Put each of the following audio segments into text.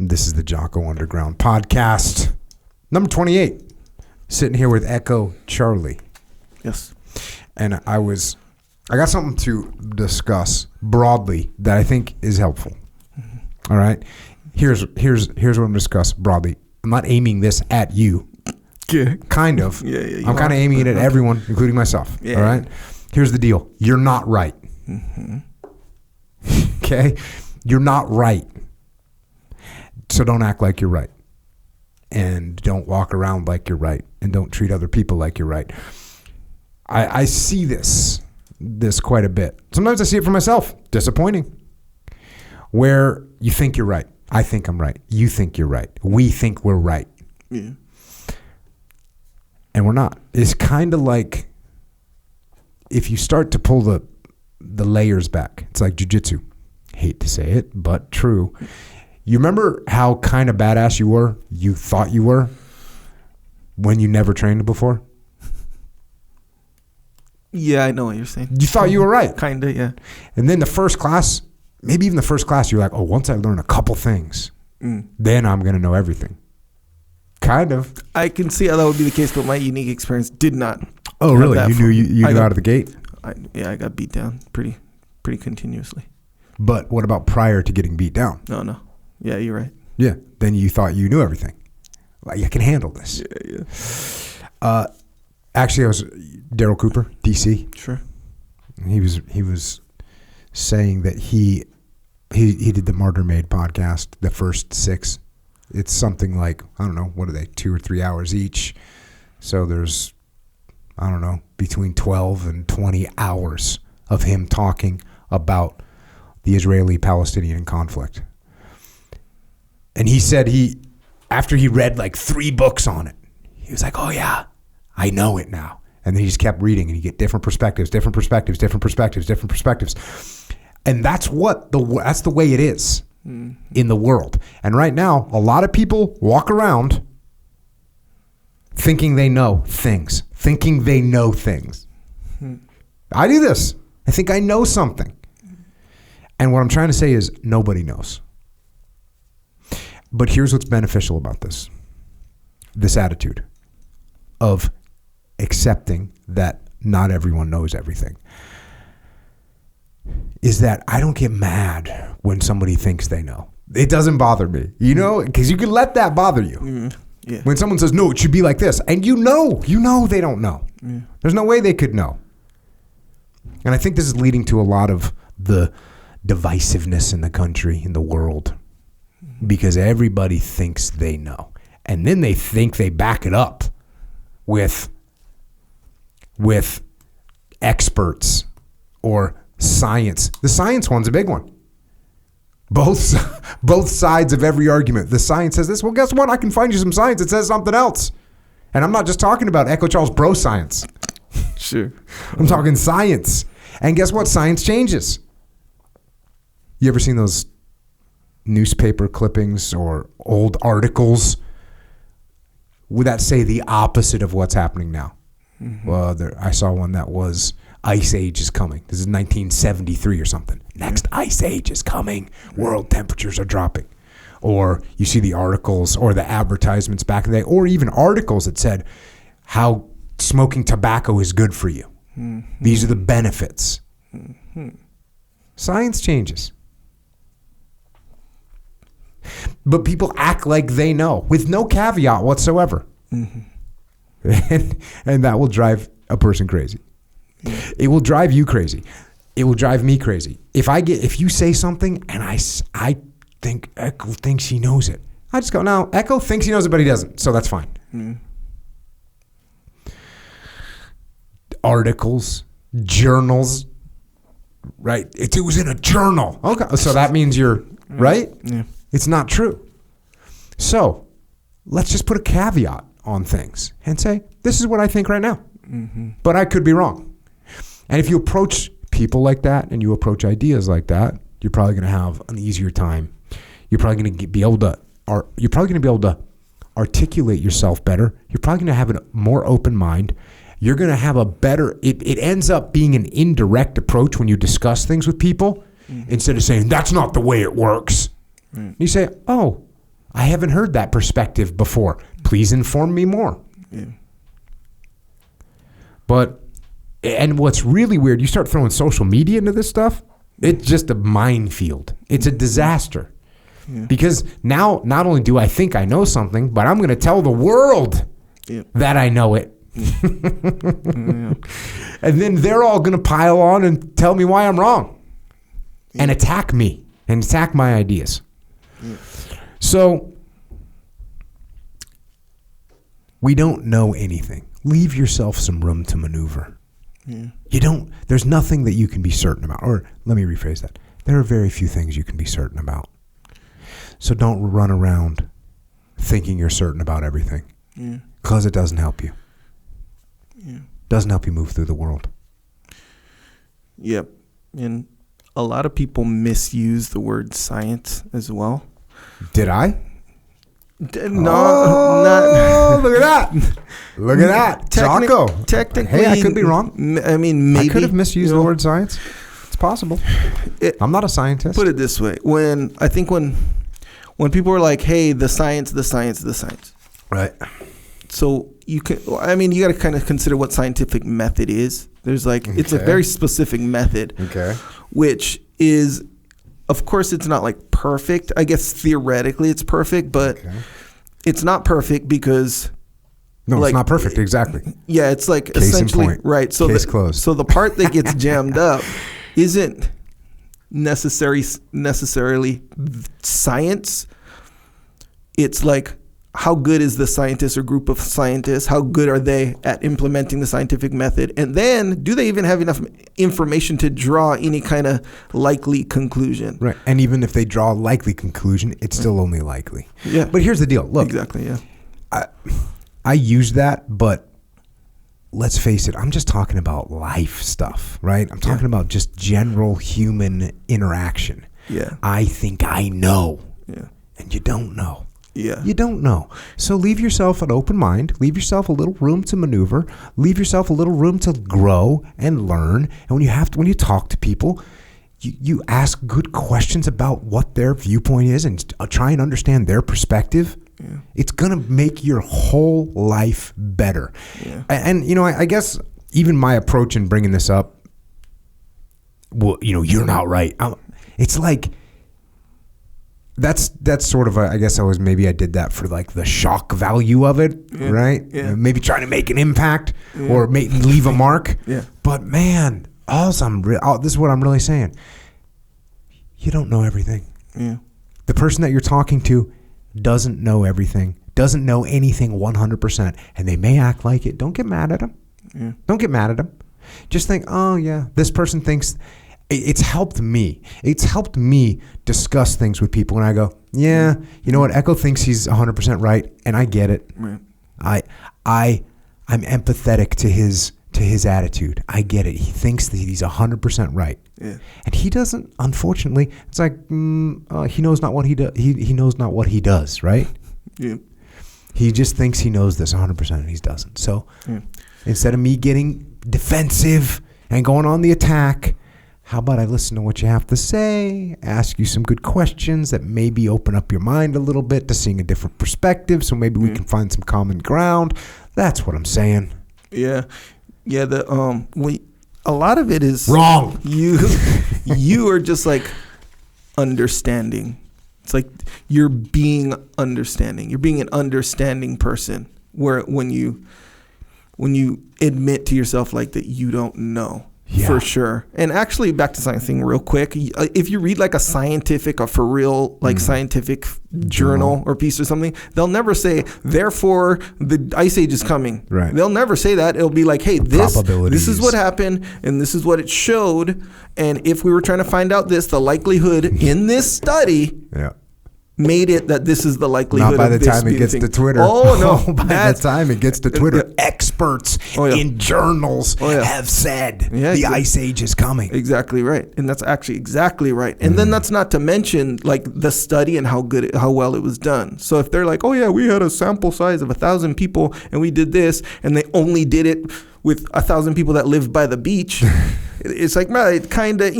This is the Jocko Underground Podcast, number 28. Sitting here with Echo Charlie. Yes. And I got something to discuss broadly that I think is helpful. Mm-hmm. All right. Here's what I'm going to discuss broadly. I'm not aiming this at you. Yeah. Kind of. Yeah. I'm kind of aiming it at everyone, including myself. Yeah. All right. Here's the deal. You're not right. Mm-hmm. Okay? You're not right. So don't act like you're right. And don't walk around like you're right. And don't treat other people like you're right. I see this quite a bit. Sometimes I see it for myself. Disappointing. Where you think you're right. I think I'm right. You think you're right. We think we're right. Yeah. And we're not. It's kind of like if you start to pull the layers back. It's like jiu-jitsu. Hate to say it, but true. You remember how kind of badass you thought you were, when you never trained before? Yeah, I know what you're saying. You thought you were right. Kind of, yeah. And then the first class, maybe even the first class, you're like, oh, once I learn a couple things, then I'm going to know everything. Kind of. I can see how that would be the case, but my unique experience did not. Oh, really? You knew out of the gate? I got beat down pretty continuously. But what about prior to getting beat down? No. Yeah, you're right. Yeah. Then you thought you knew everything. Like, I can handle this. Yeah. Actually, I was Daryl Cooper, DC. Sure. He was saying that he did the Martyr Made podcast, the first 6. It's something like, I don't know, what are they, 2 or 3 hours each. So there's, I don't know, between 12 and 20 hours of him talking about the Israeli-Palestinian conflict. And he said after he read like 3 books on it, he was like, oh yeah, I know it now. And then he just kept reading and you get different perspectives. And that's the way it is in the world. And right now, a lot of people walk around thinking they know things. I do this. I think I know something. And what I'm trying to say is nobody knows. But here's what's beneficial about this attitude of accepting that not everyone knows everything, is that I don't get mad when somebody thinks they know. It doesn't bother me, because you can let that bother you. Yeah. When someone says, no, it should be like this, and you know they don't know. Yeah. There's no way they could know. And I think this is leading to a lot of the divisiveness in the country, in the world, because everybody thinks they know. And then they think they back it up with experts or science. The science one's a big one. Both sides of every argument. The science says this. Well, guess what? I can find you some science that says something else. And I'm not just talking about Echo Charles bro science. Sure. I'm talking science. And guess what? Science changes. You ever seen those newspaper clippings or old articles? Would that say the opposite of what's happening now? Mm-hmm. Well, I saw one that was Ice Age is coming. This is 1973 or something. Next Ice Age is coming. World temperatures are dropping. Or you see the articles or the advertisements back in the day, or even articles that said how smoking tobacco is good for you. Mm-hmm. These are the benefits. Mm-hmm. Science changes. But people act like they know with no caveat whatsoever. Mm-hmm. And that will drive a person crazy. Yeah. It will drive you crazy. It will drive me crazy. If you say something and I think Echo thinks he knows it, I just go, no, Echo thinks he knows it, but he doesn't. So that's fine. Mm. Articles, journals, right? It was in a journal. Okay, so that means you're right? Yeah. It's not true. So let's just put a caveat on things and say, this is what I think right now. Mm-hmm. But I could be wrong. And if you approach people like that and you approach ideas like that, you're probably going to have an easier time. You're probably going to be able to articulate yourself better. You're probably going to have a more open mind. You're going to have a better, it ends up being an indirect approach when you discuss things with people, instead of saying, that's not the way it works. You say, oh, haven't heard that perspective before. Please inform me more. Yeah. And what's really weird, you start throwing social media into this stuff, it's just a minefield. It's a disaster. Yeah. Because now, not only do I think I know something, but I'm going to tell the world that I know it. Yeah. And then they're all going to pile on and tell me why I'm wrong and attack me and attack my ideas. Yeah. So we don't know anything. Leave yourself some room to maneuver. Yeah. There's nothing that you can be certain about. Or let me rephrase that. There are very few things you can be certain about. So don't run around thinking you're certain about everything. Yeah. Because it doesn't help you. Yeah. Doesn't help you move through the world. Yep. And a lot of people misuse the word science as well. Did I? No, look at that. Look at that. Jocko. Technically. Hey, I could be wrong. I mean, maybe. I could have misused the word science. It's possible. I'm not a scientist. Put it this way. When people are like, hey, the science. Right. So you got to kind of consider what scientific method is. There's it's a very specific method. Okay. Which is, of course, it's not like perfect. I guess theoretically it's perfect, but it's not perfect because. No, it's not perfect. Exactly. Yeah, it's like Case essentially in point. right. So Case closed. So the part that gets jammed up isn't necessarily science. It's like, how good is the scientist or group of scientists? How good are they at implementing the scientific method? And then, do they even have enough information to draw any kind of likely conclusion? Right. And even if they draw a likely conclusion, it's still only likely. Yeah. But here's the deal. Look. Exactly, yeah. I use that, but let's face it, I'm just talking about life stuff, right? I'm talking about just general human interaction. Yeah. I think I know. Yeah. And you don't know. Yeah. You don't know. So leave yourself an open mind. Leave yourself a little room to maneuver. Leave yourself a little room to grow and learn. And when you talk to people, you ask good questions about what their viewpoint is and try and understand their perspective. Yeah. It's going to make your whole life better. Yeah. And I guess even my approach in bringing this up, well, you're not right. It's like, that's sort of I did that for like the shock value of it, right? Yeah. Maybe trying to make an impact or leave a mark. Yeah. But man, this is what I'm really saying. You don't know everything. Yeah. The person that you're talking to doesn't know everything, doesn't know anything 100%, and they may act like it. Don't get mad at them. Yeah. Don't get mad at them. Just think, oh yeah, this person thinks. It's helped me. It's helped me discuss things with people, and I go, yeah, you know what? Echo thinks he's 100% right, and I get it. Right. I'm empathetic to his attitude. I get it. He thinks that he's 100% right. Yeah. And he doesn't. Unfortunately, it's like he knows not what he does. He knows not what he does. Right. Yeah. He just thinks he knows this 100%, and he doesn't. So instead of me getting defensive and going on the attack, how about I listen to what you have to say, ask you some good questions that maybe open up your mind a little bit to seeing a different perspective, so maybe we can find some common ground. That's what I'm saying. Yeah. Yeah, a lot of it is wrong. You are just like understanding. It's like you're being understanding. You're being an understanding person. Where when you admit to yourself like that you don't know. Yeah. For sure. And actually, back to science thing real quick. If you read like a scientific or for real like scientific journal or piece or something, they'll never say, therefore, the ice age is coming. Right. They'll never say that. It'll be like, hey, this is what happened and this is what it showed. And if we were trying to find out this, the likelihood in this study made it that this is the likelihood. Not by the time it gets to Twitter. Oh, no. By the time it gets to Twitter, experts in journals have said the ice age is coming. Exactly right. And that's actually exactly right. And then that's not to mention like the study and how well it was done. So if they're like, oh yeah, we had a sample size of 1,000 people and we did this, and they only did it with 1,000 people that lived by the beach. It's like, man, it kind of,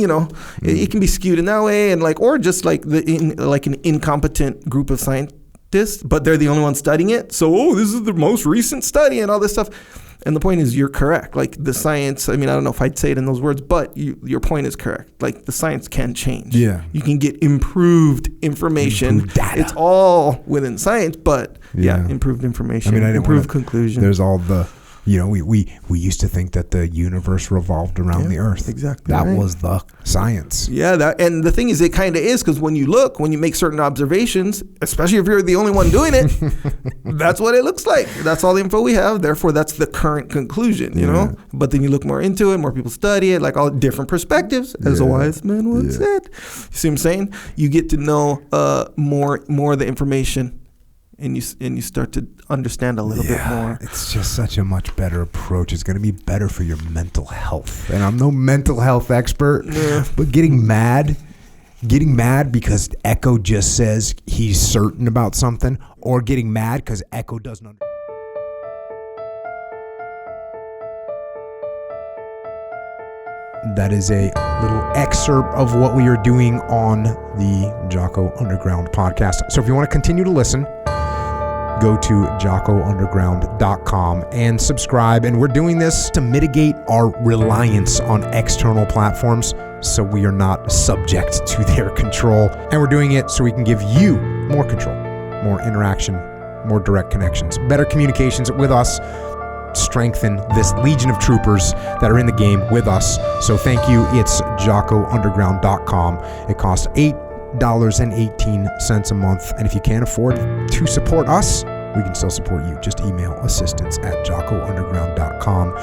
it can be skewed in that way, and like, or just like an incompetent group of scientists, but they're the only ones studying it. So, this is the most recent study and all this stuff. And the point is, you're correct. Like the science, I mean, I don't know if I'd say it in those words, but your point is correct. Like the science can change. Yeah. You can get improved information. Improved data. It's all within science, but improved information, improved conclusion. There's all the, we used to think that the universe revolved around the earth. Exactly. That was the science. Yeah, and the thing is, it kind of is, because when you make certain observations, especially if you're the only one doing it, that's what it looks like. That's all the info we have. Therefore, that's the current conclusion, you know? But then you look more into it, more people study it, like all different perspectives, as a wise man once said. You see what I'm saying? You get to know more of the information. And you start to understand a little bit more. It's just such a much better approach. It's going to be better for your mental health. And I'm no mental health expert, but getting mad because Echo just says he's certain about something, or getting mad because Echo doesn't understand. That is a little excerpt of what we are doing on the Jocko Underground podcast. So if you want to continue to listen, go to jockounderground.com and subscribe. And we're doing this to mitigate our reliance on external platforms so we are not subject to their control. And we're doing it so we can give you more control, more interaction, more direct connections, better communications with us, strengthen this legion of troopers that are in the game with us. So thank you. It's jockounderground.com. It costs $8.18 a month. And if you can't afford to support us, we can still support you. Just email assistance@jockounderground.com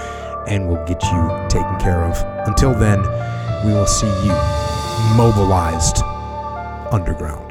and we'll get you taken care of. Until then, we will see you mobilized underground.